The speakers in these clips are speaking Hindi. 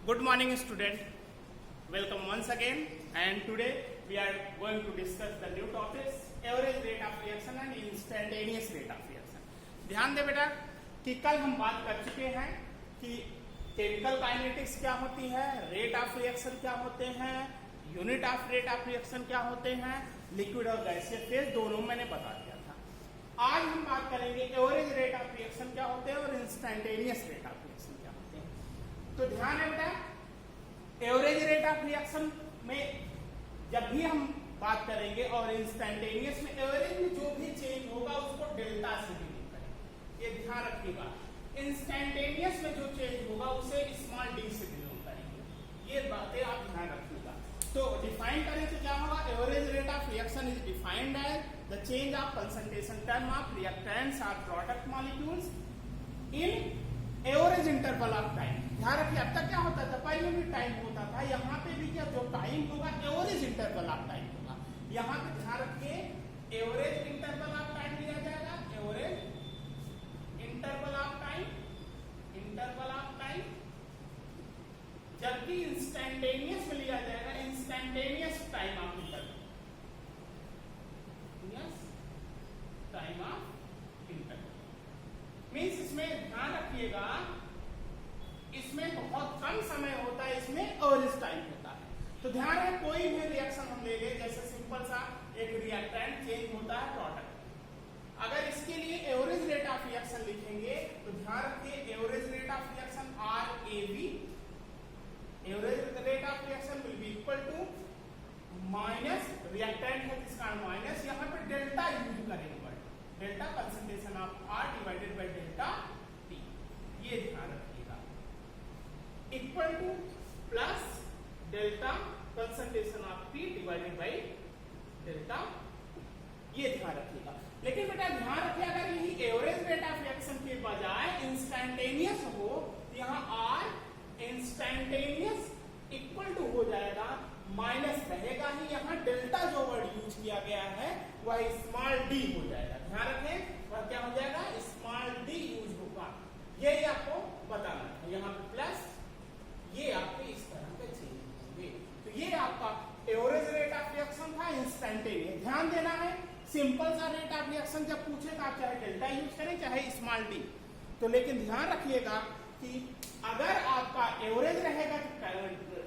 Good morning, student. Welcome once again. And today we are going to discuss the new topics: average rate of reaction and instantaneous rate of reaction. ध्यान दे बेटा कि कल हम बात कर चुके हैं कि केमिकल काइनेटिक्स क्या होती है, रेट ऑफ रिएक्शन क्या होते हैं, unit of rate of reaction क्या होते हैं, लिक्विड और गैसीय फेज दोनों मैंने बता दिया था। आज हम बात करेंगे एवरेज रेट ऑफ रिएक्शन क्या होते हैं और इंस्टेंटेनियस रेट ऑफ रिएक्शन क्या होते हैं। तो ध्यान है बेटा, एवरेज रेट ऑफ रिएक्शन में जब भी हम बात करेंगे और इंस्टेंटेनियस में एवरेज में जो भी चेंज होगा उसको डेल्टा से डिनोट करेंगे, ये ध्यान रखिएगा। इंस्टेंटेनियस में जो चेंज होगा उसे स्मॉल डी से डिनोट करेंगे, ये बातें आप ध्यान रखिएगा। तो डिफाइन करें तो क्या होगा, average rate of reaction is defined as the change of concentration term of reactants और product molecules in average interval of time. ध्यान रखिए, अब तक क्या होता था, पहले भी टाइम होता था, यहाँ पे भी क्या जो टाइम होगा एवरेज इंटरवल ऑफ टाइम होगा। यहाँ पे ध्यान रखिए एवरेज इंटरवल ऑफ टाइम लिया जाएगा, average interval of time, interval of time. जबकि इंस्टेंटेनियस में लिया जाएगा instantaneous time of interval, yes time of interval. Means इसमें ध्यान रखिएगा, इसमें बहुत कम समय होता है, इसमें एवरेज टाइम होता है। तो ध्यान है, कोई भी रिएक्शन हम ले ले, जैसे सिंपल सा एक रिएक्टेंट चेंज होता है प्रोडक्ट, अगर इसके लिए एवरेज रेट ऑफ रिएक्शन लिखेंगे तो ध्यान रखिए average rate of reaction RAV, average rate of reaction will be equal to minus reactant है जिसका माइनस, यहाँ पे डेल्टा यूज करेंगे, delta concentration of R divided by delta T, ये ध्यान रखिएगा, equal to plus delta concentration of P divided by delta, ये ध्यान रखिएगा। लेकिन बेटा ध्यान रखिए, अगर यही एवरेज रेट ऑफ रिएक्शन के बजाय इंस्टेंटेनियस हो तो यहाँ R इंस्टेंटेनियस इक्वल टू हो जाएगा, माइनस रहेगा ही, यहाँ डेल्टा जो वर्ड यूज किया गया है वह स्मॉल डी हो जाएगा। ध्यान रखें वह क्या हो जाएगा, स्मॉल डी यूज होगा, यही आपको बताना है। यहाँ पे प्लस, ये आपके इस तरह के चेंज होंगे। तो ये आपका एवरेज रेट ऑफ रिएक्शन था, इंस्टेंटेनियस। ध्यान देना है, सिंपल सा रेट ऑफ रिएक्शन जब पूछेगा आप चाहे डेल्टा यूज करें चाहे स्मॉल डी, तो लेकिन ध्यान रखिएगा कि अगर आपका एवरेज रहेगा तो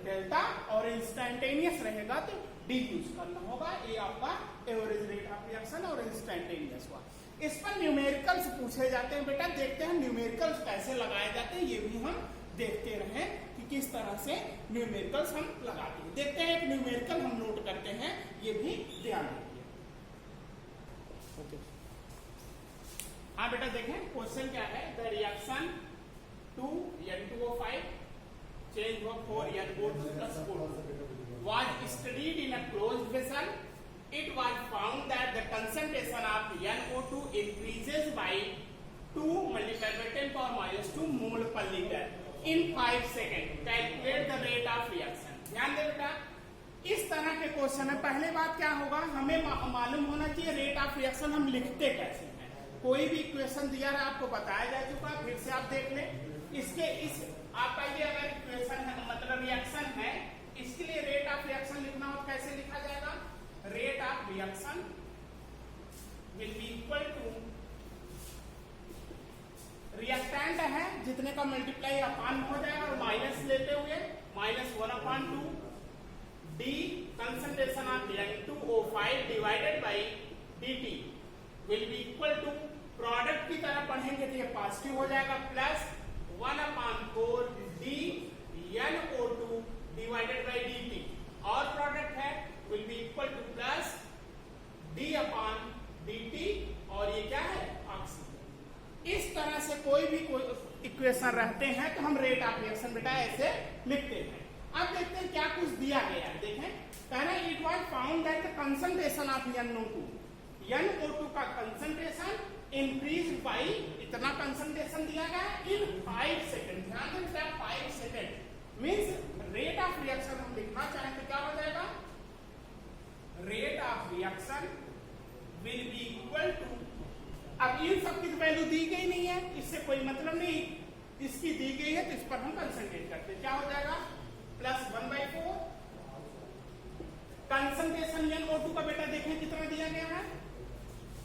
डेल्टा और इंस्टेंटेनियस रहेगा तो डी यूज करना होगा। ये आपका एवरेज रेट ऑफ रिएक्शन और इंस्टेंटेनियस हुआ। इस पर न्यूमेरिकल्स पूछे जाते हैं बेटा, देखते हैं न्यूमेरिकल्स कैसे लगाए जाते हैं, ये भी हम देखते रहे कि किस तरह से न्यूमेरिकल्स हम लगाते हैं। देखते हैं, एक न्यूमेरिकल हम नोट करते हैं, ये भी ध्यान रखिए। ओके, हाँ बेटा देखें क्वेश्चन क्या है, the reaction 2N2O5 change of 4NO2 plus 4 was studied in a closed vessel. It was found that the concentration of NO2 increases by 2 multiplied by 10 power minus 2 mole per liter in 5 seconds. Calculate the rate of reaction. ध्यान दे बेटा, इस तरह के क्वेश्चन में पहले बात क्या होगा, हमें मालूम होना चाहिए रेट ऑफ रिएक्शन हम लिखते कैसे हैं। कोई भी इक्वेशन दिया रहा आपको बताया जा चुका, फिर से आप देख लें। इसके इस आपका ये अगर इक्वेशन है मतलब रिएक्शन है, इसके लिए रेट ऑफ रिएक्शन लिखना हो कैसे लिखा जाएगा, rate of reaction will be equal to, reactant है जितने का मल्टीप्लाई अपान हो जाएगा और माइनस लेते हुए -1/2 d concentration of N2O5 divided by dt will be equal to, product की तरह पढ़ेंगे तो ये पॉजिटिव हो जाएगा, plus 1/4 d NO2 divided by dt, और प्रोडक्ट है will be equal to plus d/dt, और ये क्या है ऑक्सीजन। इस तरह से कोई भी इक्वेशन रहते हैं तो हम रेट ऑफ रिएक्शन बेटा ऐसे लिखते हैं। अब देखते हैं क्या कुछ दिया गया है, देखें कहना it was found that the concentration of NO2 का कंसंट्रेशन इंक्रीज बाई, इतना कंसंट्रेशन दिया गया है इन 5 सेकेंड। ध्यान दें 5 second means rate of reaction हम लिखना चाहें तो क्या हो जाएगा, rate of reaction will be equal to, अब इन सब की वैल्यू दी गई नहीं है, इससे कोई मतलब नहीं, इसकी दी गई है तो इस पर हम कंसंट्रेट करते हैं, क्या हो जाएगा कंसंट्रेशन NO2 का बेटा देखें कितना दिया गया है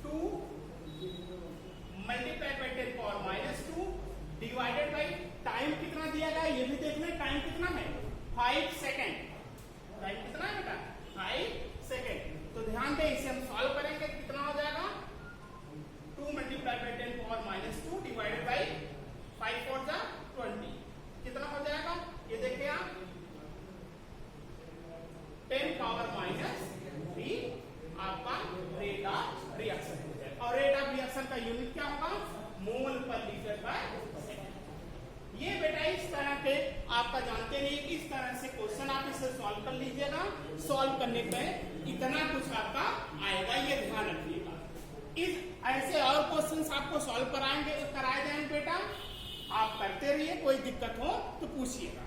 2 multiplied by 10 power -2 divided by time कितना दिया गया ये भी देख लें टाइम कितना है 5 सेकेंड। टाइम कितना है बेटा 5 सेकेंड। तो ध्यान दें इसे हम सॉल्व करेंगे कितना हो जाएगा 2 multiplied by 10 power -2 divided by 5 4 जा 20 कितना हो जाएगा ये देखिए आप 10 पावर -3 आपका रेट ऑफ रिएक्शन हो जाएगा। और रेट ऑफ रिएक्शन का यूनिट क्या होगा मोल पर लीटर पर सेकंड। ये बेटा इस तरह के आपका जानते नहीं कि इस तरह से क्वेश्चन आप इसे सॉल्व कर लीजिएगा। सॉल्व करने पे इतना कुछ आपका आएगा ये ध्यान रखिएगा। इस ऐसे और क्वेश्चंस आपको सॉल्व कराए जाएंगे बेटा आप करते रहिए कोई दिक्कत हो तो पूछिएगा।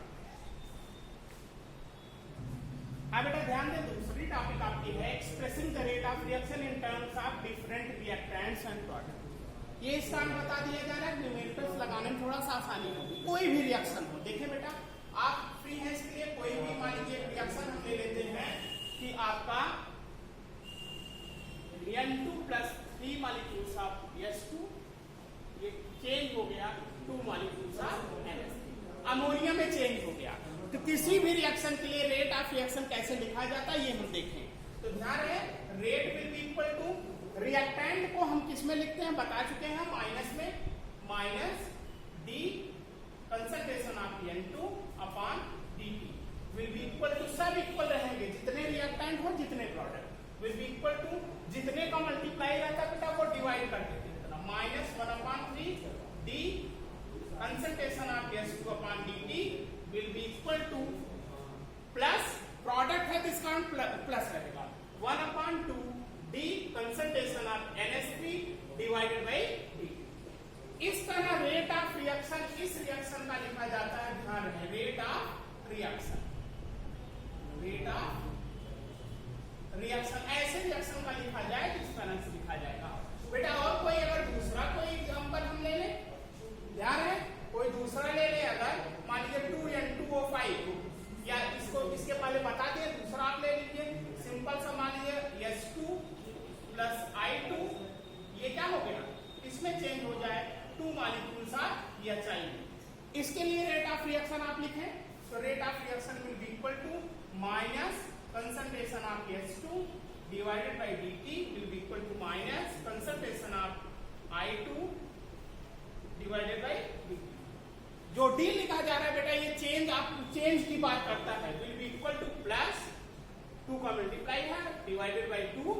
अब बेटा ध्यान दें दूसरी टॉपिक आपकी है expressing the rate of reaction in terms of different reactants and product. ये इसका बता दिया जा रहा है न्यूमेरिकल्स लगाने में थोड़ा सा आसानी होगी। कोई भी रिएक्शन हो देखिए बेटा आप फ्री हैं इसके लिए कोई भी मान लीजिए रिएक्शन हम ले लेते हैं कि आपका N2 plus 3 molecules of S2 ये चेंज हो गया 2 molecules of NH3 अमोनिया में चेंज हो गया। तो किसी भी रिएक्शन के लिए रेट ऑफ रिएक्शन कैसे लिखा जाता है ये हम देखें। तो ध्यान रहे rate will be equal to reactant को हम किस में लिखते हैं बता चुके हैं माइनस में minus d concentration of N2 upon dt will be equal to सब इक्वल रहेंगे जितने रिएक्टेंट हो जितने product will be equal to जितने का मल्टीप्लाई रहता है बेटा वो डिवाइड कर देते हैं -1/3 D concentration of S2 upon dt will be equal to plus product है तो इसका प्लस रहेगा 1/2 d concentration of NH3 divided by dt। इस तरह रेट ऑफ रिएक्शन इस रिएक्शन का लिखा जाता है ध्यान रहे रेट ऑफ रिएक्शन ऐसे रिएक्शन का लिखा जाए इस तरह से लिखा जाएगा बेटा। और कोई अगर दूसरा कोई एग्जांपल हम ले लें ध्यान है कोई दूसरा ले ले अगर मान लीजिए 2N2O5 या इसको इसके पहले बता दिए दूसरा आप ले लीजिए सिंपल सा मान लीजिए S2 प्लस I2 ये क्या हो गया इसमें चेंज हो जाए 2 मॉलिक्यूल्स ऑफ HI। इसके लिए रेट ऑफ रिएक्शन आप लिखें तो rate of reaction will be equal to minus concentration of S2 divided by dt will be equal to minus concentration of I2 divided by dt। जो डी लिखा जा रहा है बेटा ये चेंज की बात करता है will be equal to plus 2 का मल्टीप्लाई है divided by 2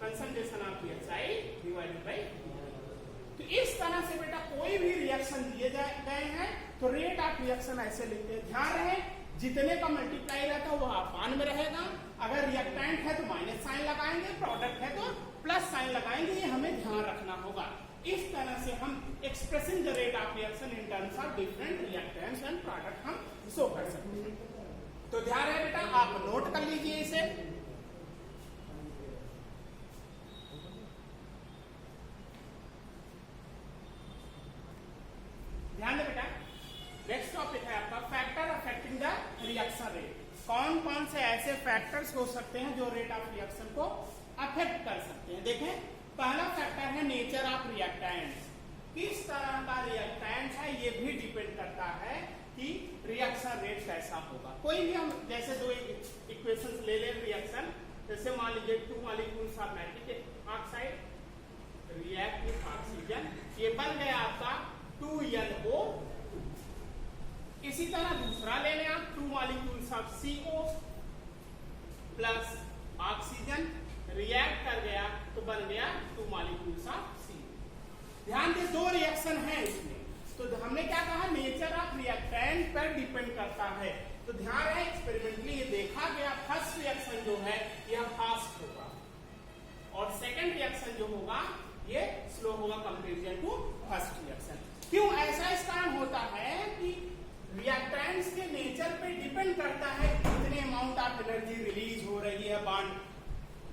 concentration of HI divided by. तो इस तरह से बेटा कोई भी रिएक्शन दिए गए हैं तो रेट ऑफ रिएक्शन ऐसे लिखते हैं। ध्यान रहे जितने का मल्टीप्लाई रहता है वो अपान में रहेगा। अगर रिएक्टेंट है तो माइनस साइन लगाएंगे प्रोडक्ट है तो प्लस साइन लगाएंगे ये हमें ध्यान रखना होगा। इस तरह से हम expressing the rate of reaction in terms of different reactants and product हम शो कर सकते हैं। तो ध्यान रहे बेटा आप नोट कर लीजिए इसे। ध्यान दें बेटा नेक्स्ट टॉपिक है आपका factor affecting the reaction rate. कौन कौन से ऐसे फैक्टर्स हो सकते हैं जो रेट ऑफ रिएक्शन को अफेक्ट कर सकते हैं। देखें पहला फैक्टर है नेचर ऑफ रिएक्टेंट्स। किस तरह का रिएक्टेंट है ये भी डिपेंड करता है कि रिएक्शन रेट कैसा होगा। कोई भी हम जैसे दो इक्वेशंस ले लें रिएक्शन जैसे मान लीजिए 2 molecules of nitric oxide react with oxygen ये बन गया आपका 2NO। इसी तरह दूसरा ले लें आप 2 molecules of CO plus oxygen react कर गया तो बन गया 2 मॉलिक्यूल्स ऑफ CO। ध्यान दें दो रिएक्शन है इसमें तो हमने क्या कहा नेचर ऑफ रिएक्टेंट पर डिपेंड करता है। तो ध्यान रहे एक्सपेरिमेंटली ये देखा गया फर्स्ट रिएक्शन जो है यह फास्ट होगा और सेकंड रिएक्शन जो होगा ये स्लो होगा कंपेरिजन टू फर्स्ट रिएक्शन। क्यों ऐसा इस कारण होता है कि रिएक्टेंट्स के नेचर पे डिपेंड करता है कितने अमाउंट ऑफ एनर्जी रिलीज हो रही है बॉन्ड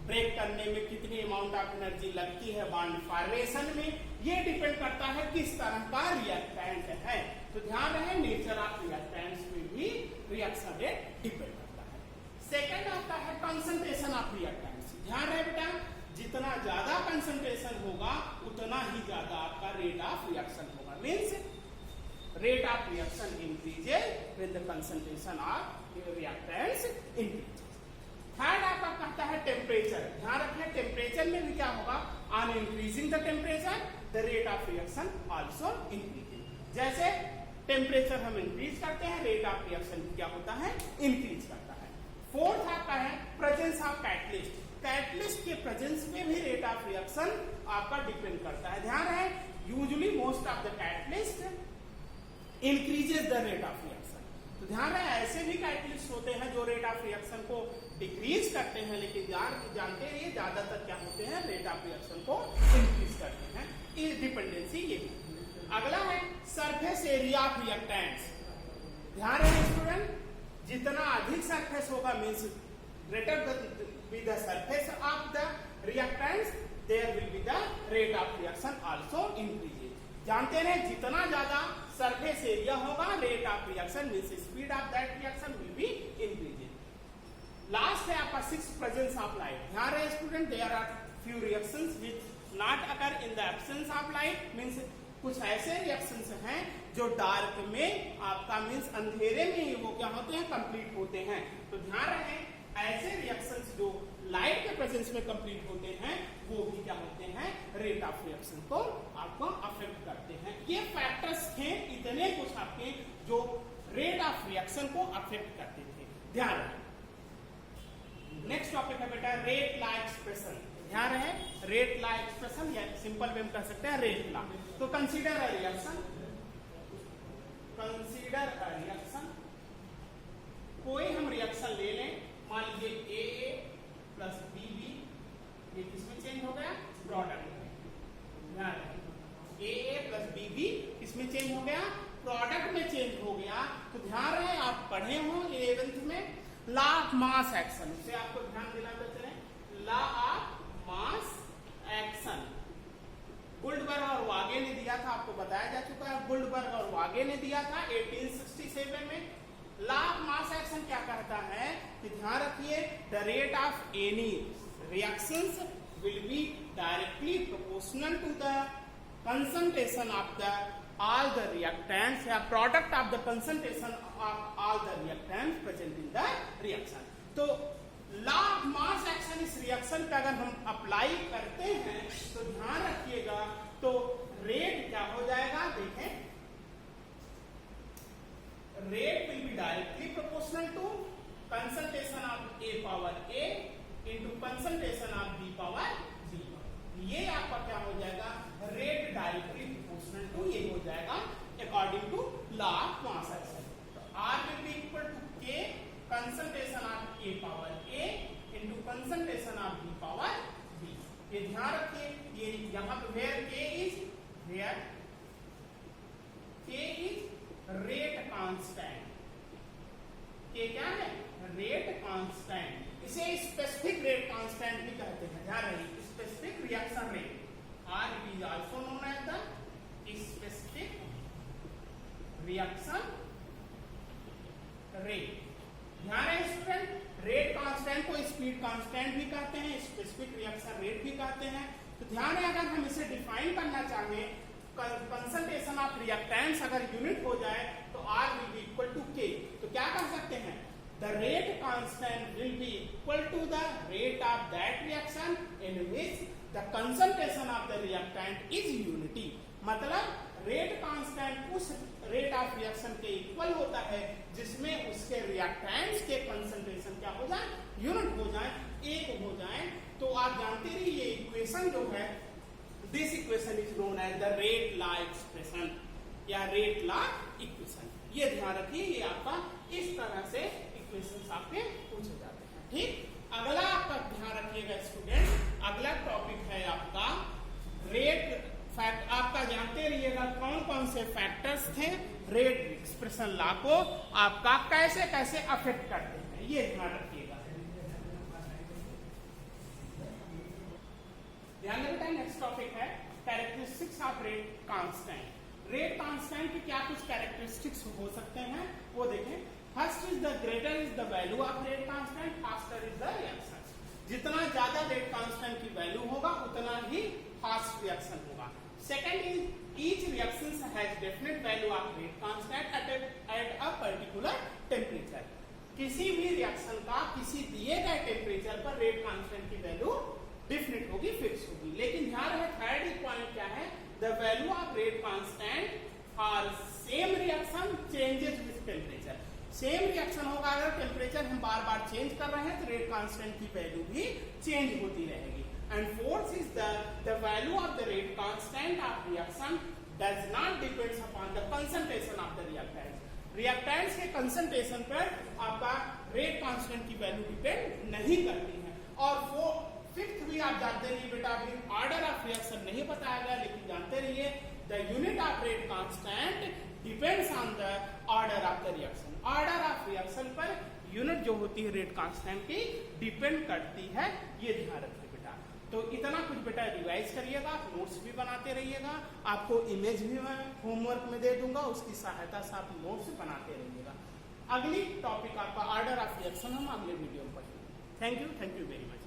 ब्रेक करने में कितनी अमाउंट ऑफ एनर्जी लगती है बॉन्ड फॉर्मेशन में ये डिपेंड करता है किस तरह का रिएक्टेंट है। तो ध्यान रहे नेचर ऑफ रिएक्टेंट्स में भी रिएक्शन रेट डिपेंड करता है। सेकंड आता है कंसंट्रेशन ऑफ रिएक्टेंट्स। ध्यान रहे बेटा, जितना ज्यादा कंसंट्रेशन होगा उतना ही ज्यादा आपका रेट ऑफ रिएक्शन होगा। Means rate of reaction increases when the concentration of reactants increases. Third आपका कहता है टेम्परेचर। ध्यान रखना, टेम्परेचर में भी क्या होगा, on increasing the temperature the rate of reaction also increasing. जैसे टेम्परेचर हम इंक्रीज करते हैं, रेट ऑफ रिएक्शन क्या होता है, इंक्रीज करता है। फोर्थ आपका है प्रेजेंस ऑफ कैटलिस्ट। कैटलिस्ट के प्रेजेंस में भी रेट ऑफ रिएक्शन आपका डिपेंड करता है। ध्यान रहे, usually most of the catalyst increases the rate of reaction. तो ध्यान रहे, ऐसे भी कैटलिस्ट होते हैं जो रेट ऑफ रिएक्शन को डिक्रीज करते हैं, लेकिन जानते रहिए ज्यादातर क्या होते हैं, रेट ऑफ रिएक्शन को इंक्रीज करते हैं। ये डिपेंडेंसी ये है। अगला है सरफेस एरिया ऑफ रिएक्टेंट्स। ध्यान रहे स्टूडेंट, जितना अधिक सरफेस होगा means greater be the surface of the reactants, there will be the rate of reaction also increases. जानते रहे, जितना ज्यादा सरफेस एरिया होगा, rate of reaction means speed of that reaction will be increases. Last है आपका सिक्स प्रेजेंस ऑफ लाइट। ध्यान रहे student, there are few reactions which not occur in the absence of light. Means कुछ ऐसे रिएक्शंस हैं जो डार्क में आपका मींस अंधेरे में ही वो क्या होते हैं, कंप्लीट होते हैं। तो ध्यान रहे, ऐसे रिएक्शंस जो लाइट के प्रेजेंस में कंप्लीट होते हैं वो भी क्या होते हैं, रेट ऑफ रिएक्शन को आपको अफेक्ट करते हैं। ये फैक्टर्स थे इतने कुछ आपके जो रेट ऑफ रिएक्शन को अफेक्ट करते थे। ध्यान रहे, नेक्स्ट टॉपिक है बेटा रेट लॉ एक्सप्रेशन। ध्यान रहे, रेट लॉ एक्सप्रेशन या सिंपल वे में कह सकते हैं रेट लॉ। तो consider a reaction, consider a reaction, कोई हम रिएक्शन ले लें, मान लीजिए ए प्लस बी बी, ये किसमें चेंज हो गया, प्रोडक्ट में। ध्यान रहे, ए प्लस बी बी किसमें चेंज हो गया, प्रोडक्ट में चेंज हो गया। तो ध्यान रहे, आप पढ़े हो 11th में लॉ ऑफ मास एक्शन, उसे आपको ध्यान दिलाते चले, लॉ ऑफ मास एक्शन। गुल्डबर्ग और वागे ने दिया था, आपको बताया जा चुका है, गुल्डबर्ग और वागे ने दिया था 1867 में। लॉ ऑफ मास एक्शन क्या कहता है कि ध्यान रखिए, the rate of any reactions will be directly proportional to the concentration of the all the reactants या product of the concentration of all the reactants present in the reaction। तो लॉ ऑफ मास एक्शन इस रिएक्शन का अगर हम अप्लाई करते हैं तो ध्यान रखिएगा, तो रेट क्या हो जाएगा, देखें, rate will be directly proportional to concentration of A power A into concentration of B power B. ये आपका क्या हो जाएगा, रेट डायरेक्टली प्रोपोर्शनल टू ये हो जाएगा according to law of mass action. तो R will be equal to K concentration of A power A into concentration of B power B। ये ध्यान रखिए, ये यहां पे where K is rate constant. K क्या है, रेट कांस्टेंट। इसे स्पेसिफिक रेट कांस्टेंट भी कहते हैं। ध्यान रखिए, specific reaction rate R is also known as the specific reaction rate। ध्यान है स्टूडेंट, रेट कांस्टेंट को स्पीड कांस्टेंट भी कहते हैं, स्पेसिफिक रिएक्शन रेट भी कहते हैं। तो ध्यान है, अगर हम इसे डिफाइन करना चाहें, कंसंट्रेशन ऑफ रिएक्टेंट्स अगर यूनिट हो जाए तो R will be equal to K। तो क्या कह सकते हैं, the rate constant will be equal to the rate of that reaction in which the concentration of the reactant is unity। मतलब रेट कांस्टेंट उस रेट ऑफ रिएक्शन के इक्वल होता है जिसमें उसके रिएक्टेंट्स के कंसंट्रेशन क्या हो जाए, यूनिट हो जाए, एक हो जाए। तो आप जानते रहिए ये इक्वेशन जो है, this equation is known as the rate law expression या रेट लॉ इक्वेशन। ये ध्यान रखिए, ये आपका इस तरह से इक्वेशंस आपके पूछे जाते हैं। ठीक, अगला आपका ध्यान रखिएगा स्टूडेंट, अगला टॉपिक है आपका रेट फैक्ट। आपका जानते रहिएगा कौन कौन से फैक्टर्स थे रेट एक्सप्रेशन लॉ को आपका कैसे कैसे अफेक्ट करते हैं, ये ध्यान रखिएगा। ध्यान रखिएगा, नेक्स्ट टॉपिक है characteristics of rate constant. Rate constant के क्या कुछ कैरेक्टरिस्टिक्स हो सकते हैं वो देखें। First is the greater is the value of rate constant, faster is the reaction. जितना ज्यादा रेट कांस्टेंट की वैल्यू होगा उतना ही फास्ट रिएक्शन होगा। Second is each reaction has definite value of rate constant at a particular temperature. किसी भी रिएक्शन का किसी दिए गए टेम्परेचर पर रेट कांस्टेंट की वैल्यू डिफरेंट होगी, फिक्स होगी। लेकिन ध्यान रहे थर्ड पॉइंट क्या है, the value of rate constant for same reaction changes with temperature. Same reaction होगा, अगर टेम्परेचर हम बार बार चेंज कर रहे हैं तो रेट कांस्टेंट की वैल्यू भी चेंज होती रहेगी। And fourth is the value of the rate constant of reaction does not depends upon the concentration of the reactant. Reactants के कंसंट्रेशन पर आपका रेट कांस्टेंट की वैल्यू डिपेंड नहीं करती है। और वो फिफ्थ भी आप जानते रहिए बेटा, अभी ऑर्डर ऑफ रिएक्शन नहीं बताया गया लेकिन जानते रहिए the unit of rate constant depends on the order of the reaction. Order of reaction per unit जो होती है रेट कांस्टेंट की डिपेंड करती है, ये ध्यान रखिए बेटा। तो इतना कुछ बेटा रिवाइज करिएगा, नोट्स भी बनाते रहिएगा। आपको इमेज भी मैं होमवर्क में दे दूंगा, उसकी सहायता से आप नोट्स बनाते रहिएगा। अगली टॉपिक आपका ऑर्डर ऑफ रिएक्शन हम अगले वीडियो में पढ़ेंगे। Thank you very much.